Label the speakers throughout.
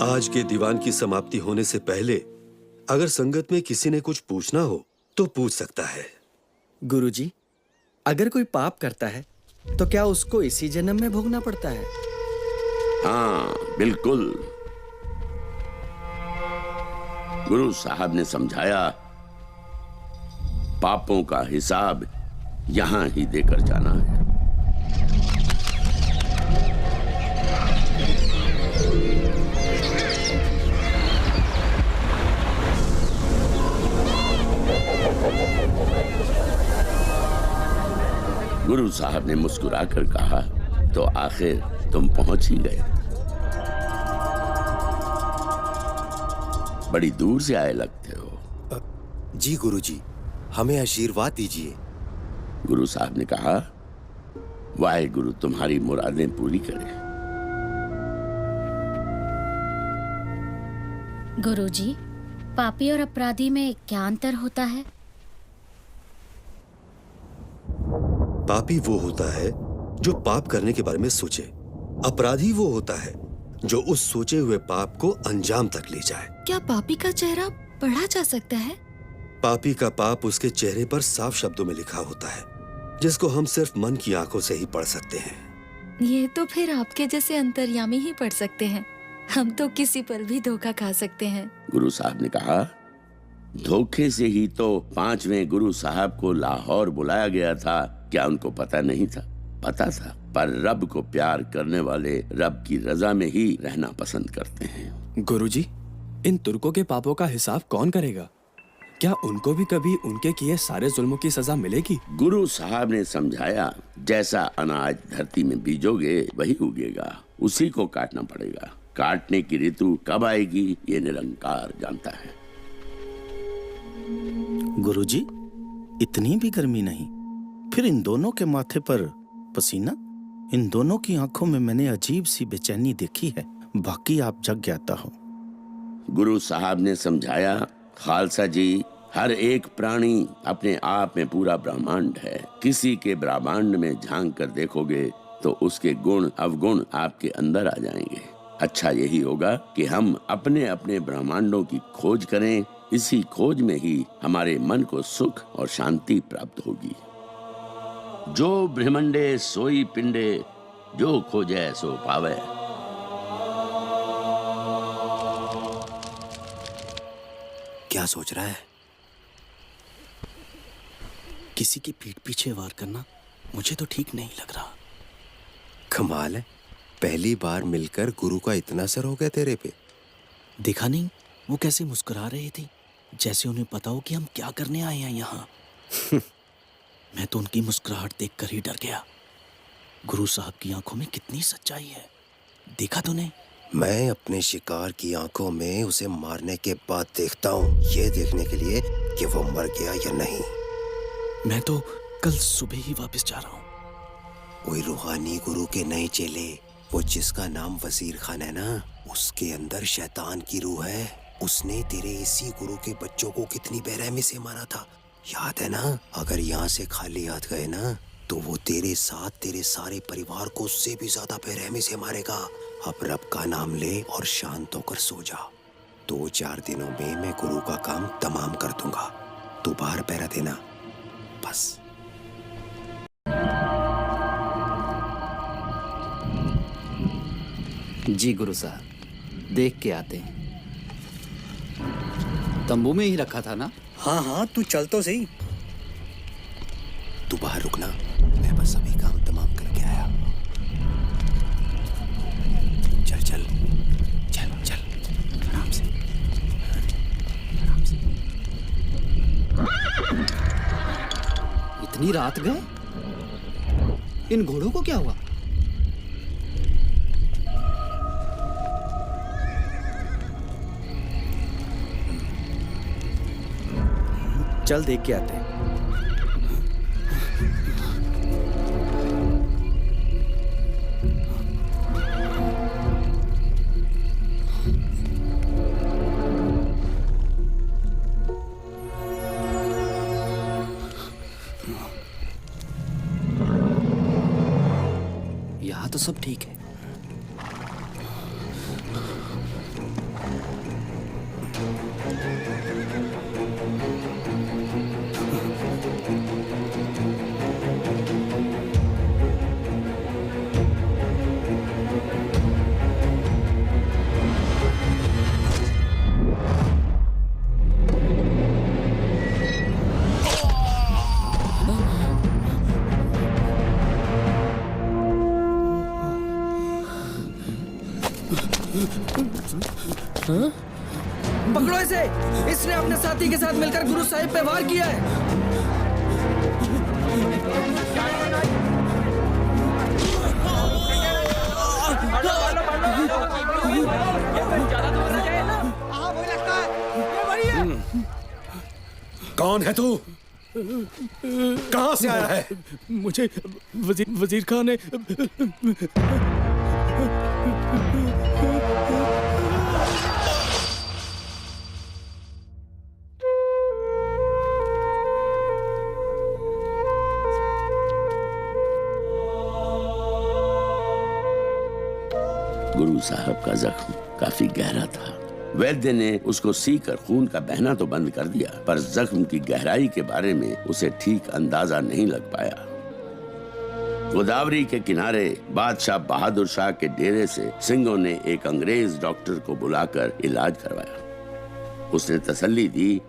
Speaker 1: आज के दीवान की समाप्ति होने से पहले अगर संगत में किसी ने कुछ पूछना हो तो पूछ सकता है।
Speaker 2: गुरुजी, अगर कोई पाप करता है तो क्या उसको इसी जन्म में भोगना पड़ता है?
Speaker 3: हाँ, बिल्कुल। गुरु साहब ने समझाया, पापों का हिसाब यहां ही देकर जाना है। गुरु साहब ने मुस्कुराकर कहा, तो आखिर तुम पहुंच ही गए। बड़ी दूर से आए लगते हो।
Speaker 4: जी गुरुजी, हमें आशीर्वाद दीजिए।
Speaker 3: गुरु साहब ने कहा, वाहेगुरु तुम्हारी मुरादें पूरी करे।
Speaker 5: गुरुजी, पापी और अपराधी में क्या अंतर होता है?
Speaker 1: पापी वो होता है जो पाप करने के बारे में सोचे। अपराधी वो होता है जो उस सोचे हुए पाप को अंजाम तक ले जाए।
Speaker 6: क्या पापी का चेहरा पढ़ा जा सकता है?
Speaker 1: पापी का पाप उसके चेहरे पर साफ शब्दों में लिखा होता है, जिसको हम सिर्फ मन की आंखों से ही पढ़ सकते हैं।
Speaker 6: ये तो फिर आपके जैसे अंतर्यामी ही पढ़ सकते हैं। हम तो किसी पर भी धोखा खा सकते हैं।
Speaker 3: गुरु साहब ने कहा, धोखे से ही तो 5वें गुरु साहब को लाहौर बुलाया गया था। क्या उनको पता नहीं था? पता था, पर रब को प्यार करने वाले रब की रजा में ही रहना पसंद करते हैं।
Speaker 2: गुरुजी, इन तुर्कों के पापों का हिसाब कौन करेगा? क्या उनको भी कभी उनके किए सारे जुल्मों की सजा मिलेगी?
Speaker 3: गुरु साहब ने समझाया, जैसा अनाज धरती में बीजोगे वही उगेगा, उसी को काटना पड़ेगा। काटने की ऋतु कब आएगी ये निरंकार जानता है।
Speaker 7: गुरुजी, इतनी भी गर्मी नहीं। फिर इन दोनों के माथे पर पसीना? इन दोनों की आंखों में मैंने अजीब सी बेचैनी देखी है। बाकी आप जग ज्ञाता हो।
Speaker 3: गुरु साहब ने समझाया, खालसा जी, हर एक प्राणी अपने आप में पूरा ब्रह्मांड है। किसी के ब्रह्मांड में झांक कर देखोगे तो उसके गुण अवगुण आपके अंदर आ जाएंगे। अच्छा यही होगा कि हम अपने अपने ब्रह्मांडों की खोज करें। इसी खोज में ही हमारे मन को सुख और शांति प्राप्त होगी। जो ब्रह्मंडे सोई पिंडे, जो खोजे सो पावे।
Speaker 4: क्या सोच रहा है?
Speaker 7: किसी की पीठ पीछे वार करना मुझे तो ठीक नहीं लग रहा।
Speaker 4: कमाल है, पहली बार मिलकर गुरु का इतना असर हो गया तेरे पे।
Speaker 7: देखा नहीं वो कैसे मुस्कुरा रही थी, जैसे उन्हें पता हो कि हम क्या करने आए हैं यहाँ। मैं तो उनकी मुस्कुराहट देखकर ही डर गया। गुरु साहब की आंखों में कितनी सच्चाई है, देखा तूने?
Speaker 4: मैं अपने शिकार की आंखों में उसे मारने के बाद देखता हूँ, ये देखने के लिए कि वो मर गया या नहीं।
Speaker 7: मैं तो कल सुबह ही वापस जा रहा हूँ।
Speaker 4: वही रूहानी गुरु के नए चेले, वो जिसका नाम वजीर खान है ना, उसके अंदर शैतान की रूह है। उसने तेरे इसी गुरु के बच्चों को कितनी बेरहमी से मारा था, याद है ना? अगर यहाँ से खाली हाथ गए ना तो वो तेरे साथ तेरे सारे परिवार को उससे भी ज्यादा बेरहमी से मारेगा। अब रब का नाम ले और शांत होकर सो जा। 2-4 दिनों में मैं गुरु का काम तमाम कर दूंगा। तू बाहर पहरा देना बस।
Speaker 8: जी गुरु साहब, देख के आते हैं। तंबू में ही रखा था ना?
Speaker 2: हाँ हाँ, तू चल तो सही।
Speaker 4: तू बाहर रुकना, मैं बस अभी काम तमाम करके आया। चल चल चल चल, आराम से आराम से।
Speaker 8: इतनी रात गए? इन घोड़ों को क्या हुआ?
Speaker 2: चल देख के आते हैं।
Speaker 8: यहाँ तो सब ठीक है।
Speaker 9: पकड़ो इसे। इसने अपने साथी के साथ मिलकर गुरु साहिब पे वार किया है।
Speaker 1: कौन है तू? कहां से आया है?
Speaker 2: मुझे वजीर खान ने
Speaker 3: गुरु साहब का जख्म काफी गहरा था। वैद्य ने उसको सीकर खून का बहना तो बंद कर दिया, पर जख्म की गहराई के बारे में उसे ठीक अंदाजा नहीं लग पाया। गोदावरी के किनारे बादशाह बहादुर शाह के डेरे से सिंघों ने एक अंग्रेज डॉक्टर को बुलाकर इलाज करवाया। उसने तसल्ली दी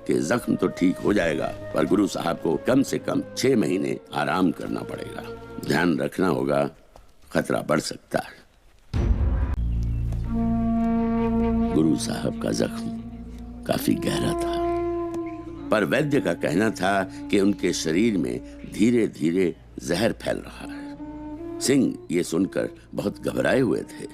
Speaker 3: कि जख्म तो ठीक हो जाएगा, पर गुरु साहब को कम से कम 6 महीने आराम करना पड़ेगा। ध्यान रखना होगा, खतरा बढ़ सकता है। गुरु साहब का जख्म काफी गहरा था, पर वैद्य का कहना था कि उनके शरीर में धीरे धीरे जहर फैल रहा है। सिंह ये सुनकर बहुत घबराए हुए थे।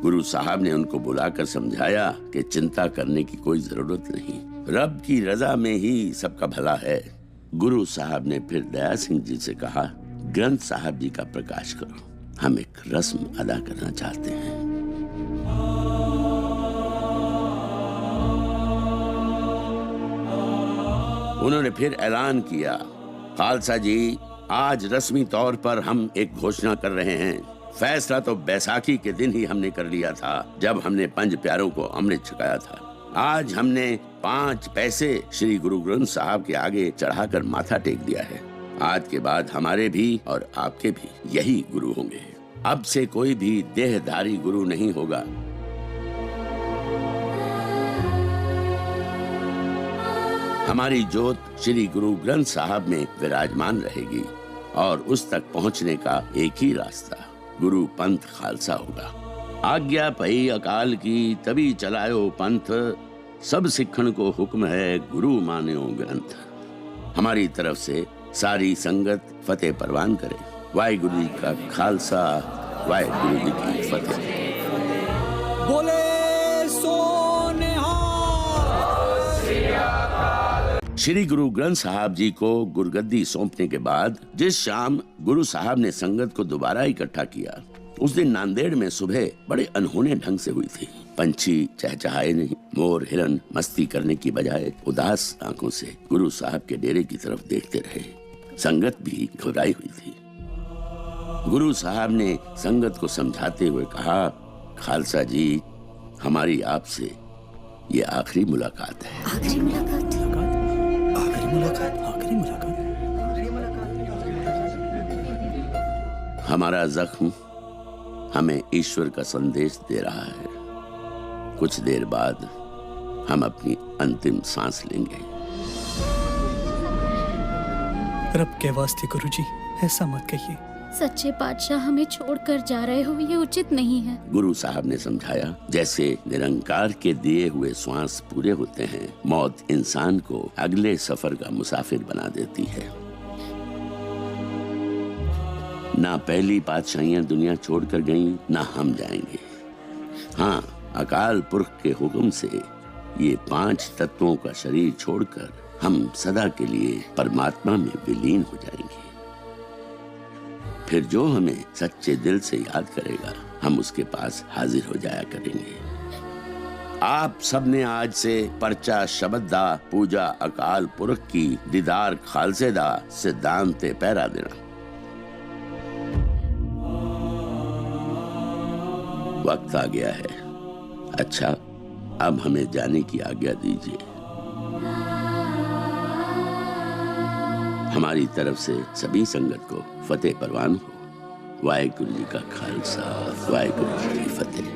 Speaker 3: गुरु साहब ने उनको बुलाकर समझाया कि चिंता करने की कोई जरूरत नहीं, रब की रजा में ही सबका भला है। गुरु साहब ने फिर दया सिंह जी से कहा, ग्रंथ साहब जी का प्रकाश करो, हम एक रस्म अदा करना चाहते हैं। उन्होंने फिर ऐलान किया, खालसा जी, आज रस्मी तौर पर हम एक घोषणा कर रहे हैं। फैसला तो बैसाखी के दिन ही हमने कर लिया था, जब हमने 5 प्यारों को अमृत छकाया था। आज हमने 5 पैसे श्री गुरु ग्रंथ साहब के आगे चढ़ाकर माथा टेक दिया है। आज के बाद हमारे भी और आपके भी यही गुरु होंगे। अब से कोई भी देहधारी गुरु नहीं होगा। हमारी जोत श्री गुरु ग्रंथ साहब में विराजमान रहेगी और उस तक पहुंचने का एक ही रास्ता गुरु पंथ खालसा होगा। आज्ञा पई अकाल की तभी चलायो पंथ, सब सिखण को हुक्म है गुरु मान्यो ग्रंथ। हमारी तरफ से सारी संगत फतेह परवान करे। वाहिगुरु जी का खालसा, वाहिगुरु जी की फतेह।
Speaker 9: बोले
Speaker 3: श्री गुरु ग्रंथ साहब जी को गुरगद्दी सौंपने के बाद जिस शाम गुरु साहब ने संगत को दोबारा इकट्ठा किया, उस दिन नांदेड़ में सुबह बड़े अनहोने ढंग से हुई थी। पंछी चहचहाए नहीं, मोर हिरन मस्ती करने की बजाय उदास आंखों से गुरु साहब के डेरे की तरफ देखते रहे। संगत भी घबराई हुई थी। गुरु साहब ने संगत को समझाते हुए कहा, खालसा जी, हमारी आपसे ये आखिरी मुलाकात है।
Speaker 5: आखिरी मुलाकात?
Speaker 7: आखिरी मुलाकात।
Speaker 3: हमारा जख्म हमें ईश्वर का संदेश दे रहा है। कुछ देर बाद हम अपनी अंतिम सांस लेंगे।
Speaker 8: रब के वास्ते गुरुजी, ऐसा मत कहिए।
Speaker 5: सच्चे बादशाह हमें छोड़कर जा रहे हो, ये उचित नहीं है।
Speaker 3: गुरु साहब ने समझाया, जैसे निरंकार के दिए हुए श्वास पूरे होते हैं, मौत इंसान को अगले सफर का मुसाफिर बना देती है। ना पहली पातशाहियां दुनिया छोड़कर गईं, ना हम जाएंगे। हाँ, अकाल पुरख के हुक्म से ये 5 तत्वों का शरीर छोड़कर हम सदा के लिए परमात्मा में विलीन हो जाएंगे। फिर जो हमें सच्चे दिल से याद करेगा, हम उसके पास हाजिर हो जाया करेंगे। आप सबने आज से पर्चा शबद्दा पूजा अकाल पुरख की दीदार खालसेदा सिद्धांत पैरा देना। वक्त आ गया है। अच्छा, अब हमें जाने की आज्ञा दीजिए। हमारी तरफ से सभी संगत को फतेह परवान हो। वाहिगुरु जी का खालसा, वाहिगुरु जी की फतेह।